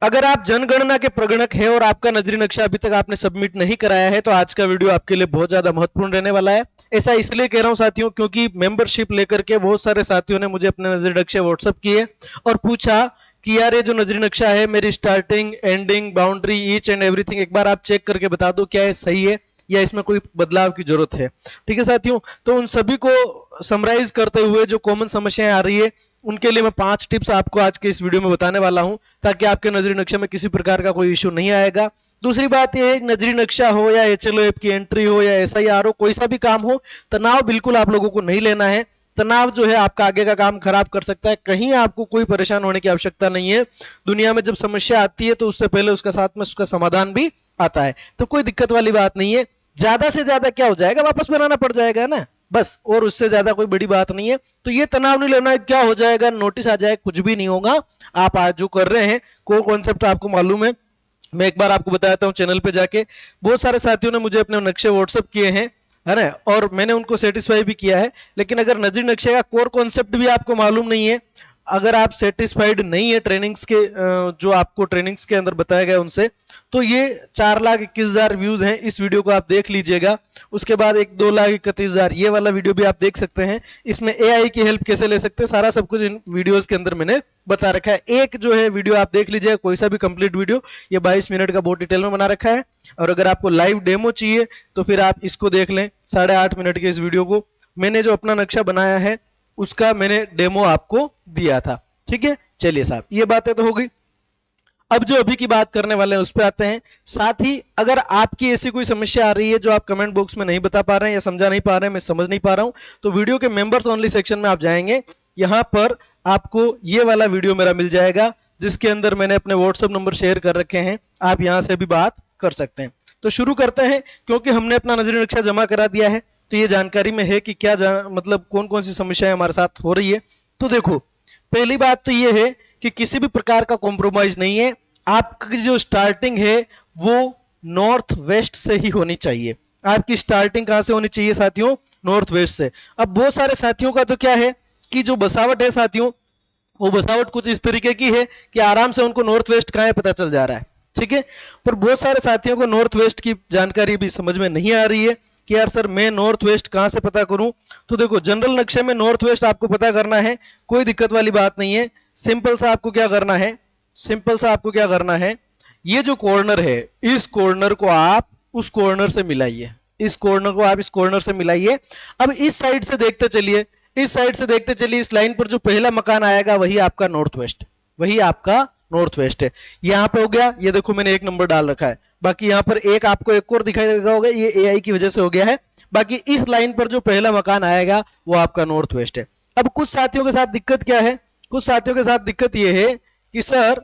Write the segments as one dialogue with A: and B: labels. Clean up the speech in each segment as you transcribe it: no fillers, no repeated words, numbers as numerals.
A: अगर आप जनगणना के प्रगणक हैं और आपका नजरी नक्शा अभी तक आपने सबमिट नहीं कराया है तो आज का वीडियो आपके लिए बहुत ज्यादा महत्वपूर्ण रहने वाला है। ऐसा इसलिए कह रहा हूं साथियों क्योंकि मेंबरशिप लेकर के बहुत सारे साथियों ने मुझे अपने नजरी नक्शे व्हाट्सएप किए और पूछा कि यार ये जो नजरी नक्शा है मेरी starting ending boundary each and everything एक बार आप चेक करके बता दो क्या ये सही है या इसमें कोई बदलाव की जरूरत है। ठीक है साथियों, तो उन सभी को समराइज करते हुए जो कॉमन समस्याएं आ रही है उनके लिए मैं 5 टिप्स आपको आज के इस वीडियो में बताने वाला हूं ताकि आपके नजरी नक्शे में किसी प्रकार का कोई इश्यू नहीं आएगा। दूसरी बात यह है, नजरी नक्शा हो या एचएलओ ऐप की एंट्री हो या एसआईआर हो, कोई सा भी काम हो, तनाव बिल्कुल आप लोगों को नहीं लेना है। तनाव जो है आपका आगे का काम खराब कर सकता है। कहीं आपको कोई परेशान होने की आवश्यकता नहीं है। दुनिया में जब समस्या आती है तो उससे पहले उसका साथ में उसका समाधान भी आता है, तो कोई दिक्कत वाली बात नहीं है। ज्यादा से ज्यादा क्या हो जाएगा, वापस बनाना पड़ जाएगा ना, बस, और उससे ज्यादा कोई बड़ी बात नहीं है। तो ये तनाव नहीं लेना है क्या हो जाएगा, नोटिस आ जाए, कुछ भी नहीं होगा। आप आज जो कर रहे हैं कोर कॉन्सेप्ट आपको मालूम है। मैं एक बार आपको बताता हूँ, चैनल पे जाके बहुत सारे साथियों ने मुझे अपने नक्शे व्हाट्सएप किए हैं, है ना, और मैंने उनको सेटिस्फाई भी किया है। लेकिन अगर नजरी नक्शे का कोर कॉन्सेप्ट भी आपको मालूम नहीं है, अगर आप सेटिस्फाइड नहीं है ट्रेनिंग्स के जो आपको ट्रेनिंग्स के अंदर बताया गया उनसे, तो ये 4,21,000 व्यूज हैं, इस वीडियो को आप देख लीजिएगा। उसके बाद एक 2,31,000 ये वाला वीडियो भी आप देख सकते हैं। इसमें एआई की हेल्प कैसे ले सकते हैं सारा सब कुछ इन वीडियोस के अंदर मैंने बता रखा है। एक जो है वीडियो आप देख लीजिएगा, कोई सा भी कंप्लीट वीडियो, ये 22 मिनट का बहुत डिटेल में बना रखा है। और अगर आपको लाइव डेमो चाहिए तो फिर आप इसको देख लें, 8.5 मिनट के इस वीडियो को। मैंने जो अपना नक्शा बनाया है उसका मैंने डेमो आपको दिया था। ठीक है, चलिए साहब, ये बातें तो हो गई। अब जो अभी की बात करने वाले हैं उस पर आते हैं। साथ ही अगर आपकी ऐसी कोई समस्या आ रही है जो आप कमेंट बॉक्स में नहीं बता पा रहे हैं या समझा नहीं पा रहे हैं, मैं समझ नहीं पा रहा हूं, तो वीडियो के मेंबर्स ओनली सेक्शन में आप जाएंगे। यहां पर आपको ये वाला वीडियो मेरा मिल जाएगा जिसके अंदर मैंने अपने व्हाट्सएप नंबर शेयर कर रखे हैं। आप यहां से भी बात कर सकते हैं। तो शुरू करते हैं, क्योंकि हमने अपना नजरी नक्शा जमा करा दिया है तो ये जानकारी में है कि क्या मतलब कौन कौन सी समस्याएं हमारे साथ हो रही है। तो देखो, पहली बात तो ये है कि किसी भी प्रकार का कॉम्प्रोमाइज नहीं है। आपकी जो स्टार्टिंग है वो नॉर्थ वेस्ट से ही होनी चाहिए। आपकी स्टार्टिंग कहां से होनी चाहिए साथियों, नॉर्थ वेस्ट से। अब बहुत सारे साथियों का तो क्या है कि जो बसावट है साथियों, वो बसावट कुछ इस तरीके की है कि आराम से उनको नॉर्थ वेस्ट कहां है पता चल जा रहा है। ठीक है, पर बहुत सारे साथियों को नॉर्थ वेस्ट की जानकारी भी समझ में नहीं आ रही है कि यार सर मैं नॉर्थ वेस्ट कहां से पता करूं। तो देखो, जनरल नक्शे में नॉर्थ वेस्ट आपको पता करना है, कोई दिक्कत वाली बात नहीं है। सिंपल सा आपको क्या करना है, सिंपल सा आपको क्या करना है, ये जो कॉर्नर है इस कॉर्नर को आप उस कॉर्नर से मिलाइए, इस कॉर्नर को आप इस कॉर्नर से मिलाइए। अब इस साइड से देखते चलिए, इस साइड से देखते चलिए, इस लाइन पर जो पहला मकान आएगा वही आपका नॉर्थ वेस्ट, वही आपका नॉर्थ वेस्ट है। यहां पे हो गया, ये देखो मैंने 1 नंबर डाल रखा है। बाकी यहां पर एक आपको एक और दिखाई देगा होगा, ये एआई की वजह से हो गया है। बाकी इस लाइन पर जो पहला मकान आएगा वो आपका नॉर्थ वेस्ट है। अब कुछ साथियों के साथ दिक्कत क्या है, कुछ साथियों के साथ दिक्कत ये है कि सर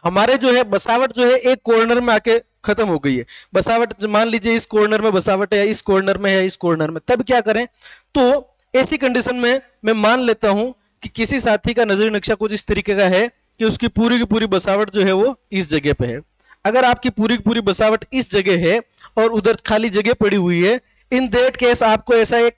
A: हमारे जो है बसावट जो है एक कॉर्नर में आके खत्म हो गई है। बसावट मान लीजिए इस कॉर्नर में बसावट है, इस कॉर्नर में है, इस कॉर्नर में, तब क्या करें। तो ऐसी कंडीशन में मैं मान लेता हूं कि किसी साथी का नजरी नक्शा कुछ इस तरीके का है कि उसकी पूरी की पूरी बसावट जो है वो इस जगह पे है। अगर आपकी पूरी की पूरी बसावट इस जगह है और उधर खाली जगह पड़ी हुई है, इन दैट केस आपको ऐसा एक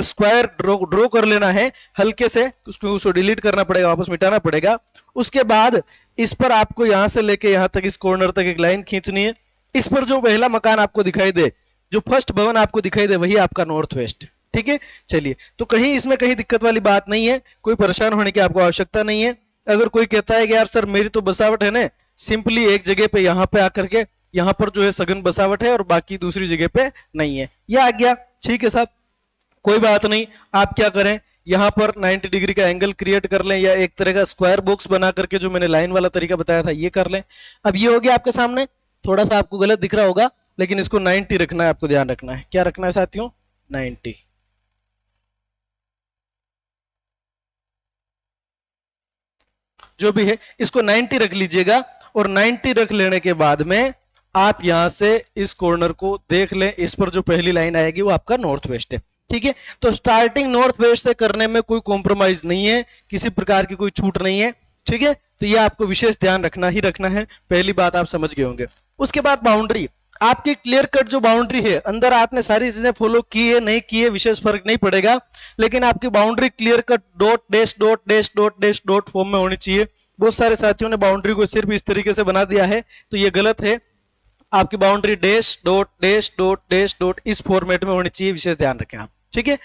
A: स्क्वायर ड्रॉ कर लेना है हल्के से, उसको डिलीट करना पड़ेगा, वापस मिटाना पड़ेगा। उसके बाद इस पर आपको यहां से लेके यहां तक, इस कॉर्नर तक एक लाइन खींचनी है। इस पर जो पहला मकान आपको दिखाई दे, जो फर्स्ट भवन आपको दिखाई दे, वही आपका नॉर्थ वेस्ट। ठीक है, चलिए, तो कहीं इसमें कहीं दिक्कत वाली बात नहीं है, कोई परेशान होने की आपको आवश्यकता नहीं है। अगर कोई कहता है कि यार सर मेरी तो बसावट है ना, सिंपली एक जगह पे यहां पे आकर के यहां पर जो है सघन बसावट है और बाकी दूसरी जगह पे नहीं है, यह आ गया। ठीक है साहब, कोई बात नहीं। आप क्या करें, यहां पर 90 डिग्री का एंगल क्रिएट कर लें या एक तरह का स्क्वायर बॉक्स बना करके जो मैंने लाइन वाला तरीका बताया था ये कर लें। अब ये हो गया आपके सामने, थोड़ा सा आपको गलत दिख रहा होगा लेकिन इसको 90 रखना है, आपको ध्यान रखना है। क्या रखना है साथियों, 90। जो भी है इसको 90 रख लीजिएगा और 90 रख लेने के बाद में आप यहां से इस कॉर्नर को देख लें, इस पर जो पहली लाइन आएगी वो आपका नॉर्थ वेस्ट है। ठीक है, तो स्टार्टिंग नॉर्थ वेस्ट से करने में कोई कॉम्प्रोमाइज नहीं है, किसी प्रकार की कोई छूट नहीं है। ठीक है, तो ये आपको विशेष ध्यान रखना ही रखना है, पहली बात आप समझ गए होंगे। उसके बाद बाउंड्री, आपकी क्लियर कट जो बाउंड्री है, अंदर आपने सारी चीजें फॉलो की है नहीं की है विशेष फर्क नहीं पड़ेगा, लेकिन आपकी boundary clear cut dot dash dot dash dot dash dot form में होनी चाहिए। बहुत सारे साथियों ने बाउंड्री को सिर्फ इस तरीके से बना दिया है, तो ये गलत है। आपकी boundary dash dot dash dot dash dot इस फॉर्मेट में होनी चाहिए, विशेष ध्यान रखें आप, ठीक है।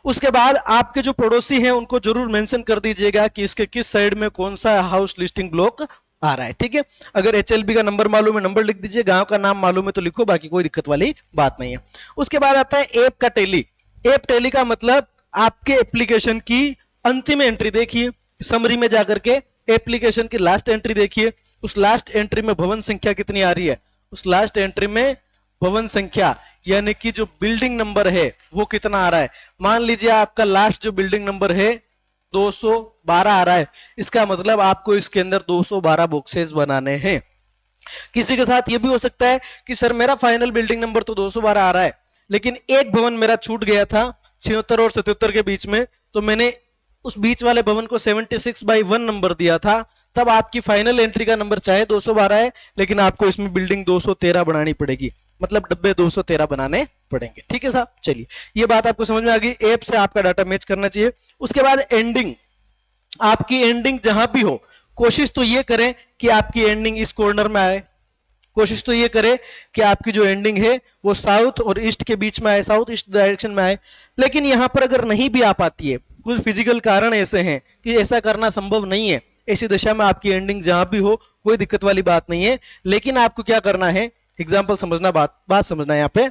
A: उसके बाद आपके जो पड़ोसी हैं उनको जरूर मेंशन कर दीजिएगा कि इसके किस साइड में कौन सा हाउस लिस्टिंग ब्लॉक आ रहा है, ठीक है। अगर HLB का नंबर मालूम है नंबर लिख दीजिए, गांव का नाम मालूम है तो लिखो, बाकी कोई दिक्कत वाली बात नहीं है। उसके बाद आता है ऐप का टैली। ऐप टैली का मतलब आपके एप्लीकेशन की अंतिम एंट्री देखिए, समरी में जाकर के एप्लीकेशन की लास्ट एंट्री देखिए, उस लास्ट एंट्री में भवन संख्या कितनी आ रही है, उस लास्ट एंट्री में भवन संख्या यानी कि जो बिल्डिंग नंबर है वो कितना आ रहा है। मान लीजिए आपका लास्ट जो बिल्डिंग नंबर है 212 आ रहा है, इसका मतलब आपको इसके अंदर 212 बॉक्सेस बनाने हैं। किसी के साथ ये भी हो सकता है कि सर मेरा फाइनल बिल्डिंग नंबर तो 212 आ रहा है, लेकिन एक भवन मेरा छूट गया था 76 और 77 के बीच में, तो मैंने उस बीच वाले भवन को 76/1 नंबर दिया था। तब आपकी फाइनल एंट्री का नंबर चाहे 212 है, लेकिन आपको इसमें बिल्डिंग 213 बनानी पड़ेगी, मतलब डब्बे 213 बनाने पड़ेंगे, ठीक है साहब। चलिए ये बात आपको समझ में आ गई, ऐप से आपका डाटा मैच करना चाहिए। उसके बाद एंडिंग, आपकी एंडिंग जहां भी हो कोशिश तो ये करें कि आपकी एंडिंग इस कॉर्नर में आए, कोशिश तो ये करे कि आपकी जो एंडिंग है वो साउथ और ईस्ट के बीच में आए, साउथ ईस्ट डायरेक्शन में आए। लेकिन यहां पर अगर नहीं भी आ पाती है, कुछ फिजिकल कारण ऐसे हैं कि ऐसा करना संभव नहीं है, ऐसी दशा में आपकी एंडिंग जहां भी हो कोई दिक्कत वाली बात नहीं है। लेकिन आपको क्या करना है, एग्जाम्पल समझना, बात समझना है। यहाँ पे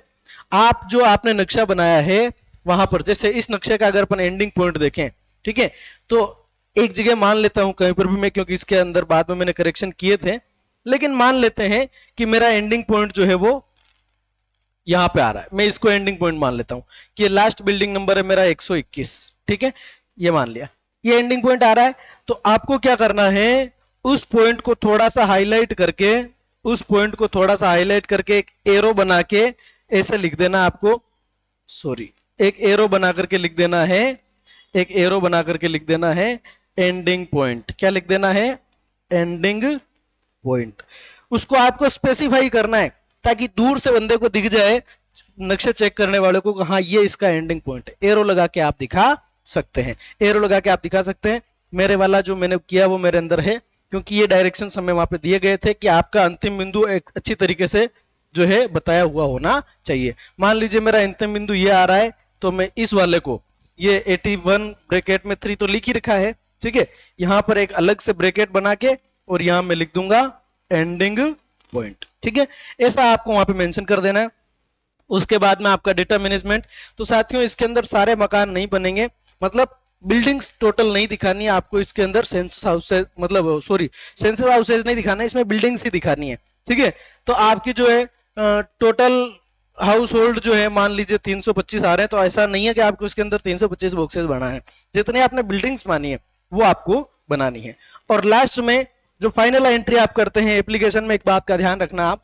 A: आप जो आपने नक्शा बनाया है वहां पर, जैसे इस नक्शे का अगर अपन एंडिंग पॉइंट देखें, ठीक है, तो एक जगह मान लेता हूं कहीं पर भी मैं, क्योंकि इसके अंदर बाद में मैंने करेक्शन किए थे, लेकिन मान लेते हैं कि मेरा एंडिंग पॉइंट जो है वो यहां पे आ रहा है, मैं इसको एंडिंग पॉइंट मान लेता हूं कि लास्ट बिल्डिंग नंबर है मेरा 121, ठीक है, ये मान लिया, ये एंडिंग पॉइंट आ रहा है। तो आपको क्या करना है, उस पॉइंट को थोड़ा सा हाईलाइट करके, उस पॉइंट को थोड़ा सा हाईलाइट करके एक एरो बना के ऐसे लिख देना आपको, सॉरी एक एरो बना करके लिख देना है, एक एरो बना करके लिख देना है एंडिंग पॉइंट। क्या लिख देना है, एंडिंग पॉइंट। उसको आपको स्पेसिफाई करना है ताकि दूर से बंदे को दिख जाए, नक्शा चेक करने वाले को, हाँ ये इसका एंडिंग पॉइंट है। एरो लगा के आप दिखा सकते हैं, एरो लगा के आप दिखा सकते हैं। मेरे वाला जो मैंने किया वो मेरे अंदर है, क्योंकि ये डायरेक्शन हमें वहां पे दिए गए थे कि आपका अंतिम बिंदु एक अच्छी तरीके से जो है बताया हुआ होना चाहिए। मान लीजिए मेरा अंतिम बिंदु ये आ रहा है, तो मैं इस वाले को, ये 81 ब्रैकेट में 3 तो लिख ही रखा है, ठीक है, यहां पर एक अलग से ब्रैकेट बना के और यहां मैं लिख दूंगा एंडिंग पॉइंट, ठीक है। ऐसा आपको वहां पे मेंशन कर देना है। उसके बाद में आपका डेटा मैनेजमेंट, तो साथियों इसके अंदर सारे मकान नहीं बनेंगे, मतलब बिल्डिंग्स टोटल नहीं दिखानी है आपको इसके अंदर, सेंसस हाउसेज, मतलब सॉरी सेंसस हाउसेज नहीं दिखाना है, इसमें बिल्डिंग्स ही दिखानी है, ठीक है। तो आपकी जो है टोटल हाउस होल्ड जो है मान लीजिए 325 आ रहे हैं, तो ऐसा नहीं है कि आपको इसके अंदर 325 बॉक्सेस बनाना है, जितने आपने बिल्डिंग्स मानी है वो आपको बनानी है। और लास्ट में जो फाइनल एंट्री आप करते हैं एप्लीकेशन में, एक बात का ध्यान रखना, आप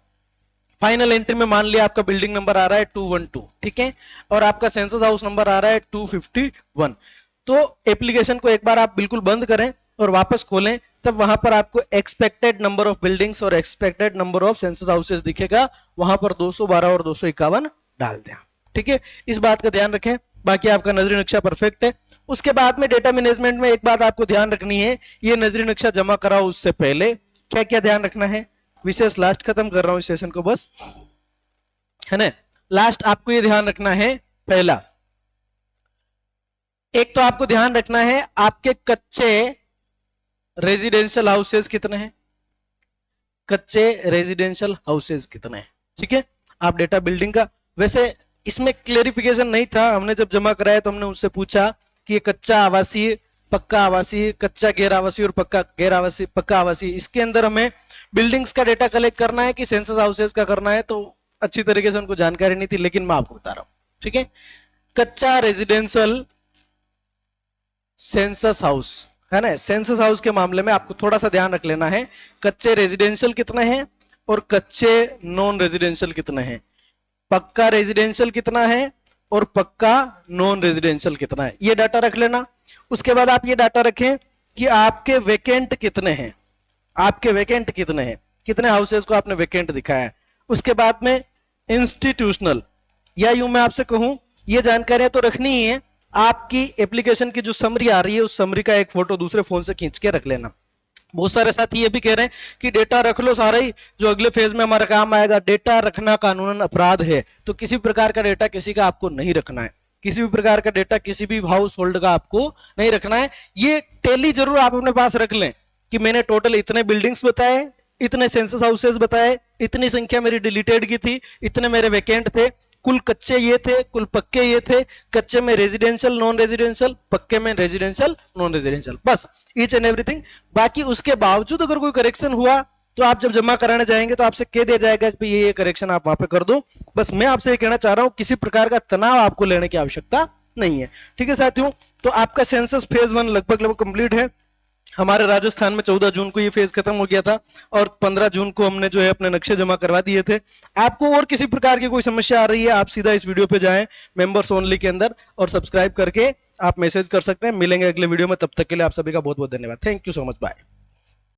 A: फाइनल एंट्री में मान लिया आपका बिल्डिंग नंबर आ रहा है 212, ठीक है, और आपका सेंसस हाउस नंबर आ रहा है 251, तो एप्लीकेशन को एक बार आप बिल्कुल बंद करें और वापस खोलें, तब वहां पर आपको एक्सपेक्टेड नंबर ऑफ बिल्डिंग्स और expected number of census houses दिखेगा, वहां पर 212 और 251 डाल दें, ठीक है। इस बात का ध्यान रखें, बाकी आपका नजरी नक्शा परफेक्ट है। उसके बाद में डेटा मैनेजमेंट में एक बात आपको ध्यान रखनी है, ये नजरी नक्शा जमा कराओ उससे पहले क्या क्या ध्यान रखना है, विशेष लास्ट खत्म कर रहा हूं इस सेशन को बस, है ना। लास्ट आपको ये ध्यान रखना है, पहला एक तो आपको ध्यान रखना है आपके कच्चे रेजिडेंशियल हाउसेस कितने हैं, कच्चे रेजिडेंशियल हाउसेस कितने हैं, ठीक है। आप डेटा बिल्डिंग का, वैसे इसमें क्लेरिफिकेशन नहीं था, हमने जब जमा कराया तो हमने उनसे पूछा कि ये कच्चा आवासीय, पक्का आवासीय, कच्चा गैर आवासीय और पक्का गैर आवासीय, पक्का आवासीय, इसके अंदर हमें बिल्डिंग्स का डेटा कलेक्ट करना है कि सेंसस हाउसेस का करना है, तो अच्छी तरीके से उनको जानकारी नहीं थी, लेकिन मैं आपको बता रहा हूं, ठीक है। कच्चा रेजिडेंशियल सेंसस हाउस है ना, सेंसस हाउस के मामले में आपको थोड़ा सा ध्यान रख लेना है, कच्चे रेजिडेंशियल कितने हैं और कच्चे नॉन रेजिडेंशियल कितने हैं, पक्का रेजिडेंशियल कितना है और पक्का नॉन रेजिडेंशियल कितना है, ये डाटा रख लेना। उसके बाद आप ये डाटा रखें कि आपके वेकेंट कितने हैं, आपके वेकेंट कितने हैं, कितने हाउसेस को आपने वेकेंट दिखाया है। उसके बाद में इंस्टीट्यूशनल, या यूं मैं आपसे कहूं ये जानकारियां तो रखनी ही है, आपकी एप्लीकेशन की जो समरी आ रही है उस समरी का एक फोटो दूसरे फोन से खींच के रख लेना, बहुत सारे साथी ये भी कह रहे हैं कि डेटा रख लो सारा ही, जो अगले फेज में हमारा काम आएगा। डेटा रखना कानूनन अपराध है, तो किसी प्रकार का डेटा किसी का आपको नहीं रखना है, किसी भी प्रकार का डेटा किसी भी हाउस होल्ड का आपको नहीं रखना है। ये टैली जरूर आप अपने पास रख लें कि मैंने टोटल इतने बिल्डिंग्स बताए, इतने सेंसस हाउसेस बताए, इतनी संख्या मेरी डिलीटेड की थी, इतने मेरे वैकेंट थे, कुल कच्चे ये थे, कुल पक्के ये थे, कच्चे में रेजिडेंशियल नॉन रेजिडेंशियल, पक्के में रेजिडेंशियल नॉन रेजिडेंशियल, बस ईच एंड एवरीथिंग। बाकी उसके बावजूद अगर कोई करेक्शन हुआ तो आप जब जमा कराने जाएंगे तो आपसे कह दिया जाएगा कि ये करेक्शन आप वहां पे कर दो। बस मैं आपसे ये कहना चाह रहा हूं, किसी प्रकार का तनाव आपको लेने की आवश्यकता नहीं है। ठीक है साथियों, तो आपका सेंसस फेज 1 लगभग कंप्लीट है। हमारे राजस्थान में 14 जून को ये फेज खत्म हो गया था और 15 जून को हमने जो है अपने नक्शे जमा करवा दिए थे। आपको और किसी प्रकार की कोई समस्या आ रही है, आप सीधा इस वीडियो पे जाएं मेंबर्स ओनली के अंदर और सब्सक्राइब करके आप मैसेज कर सकते हैं। मिलेंगे अगले वीडियो में, तब तक के लिए आप सभी का बहुत बहुत धन्यवाद। Thank you so much, bye.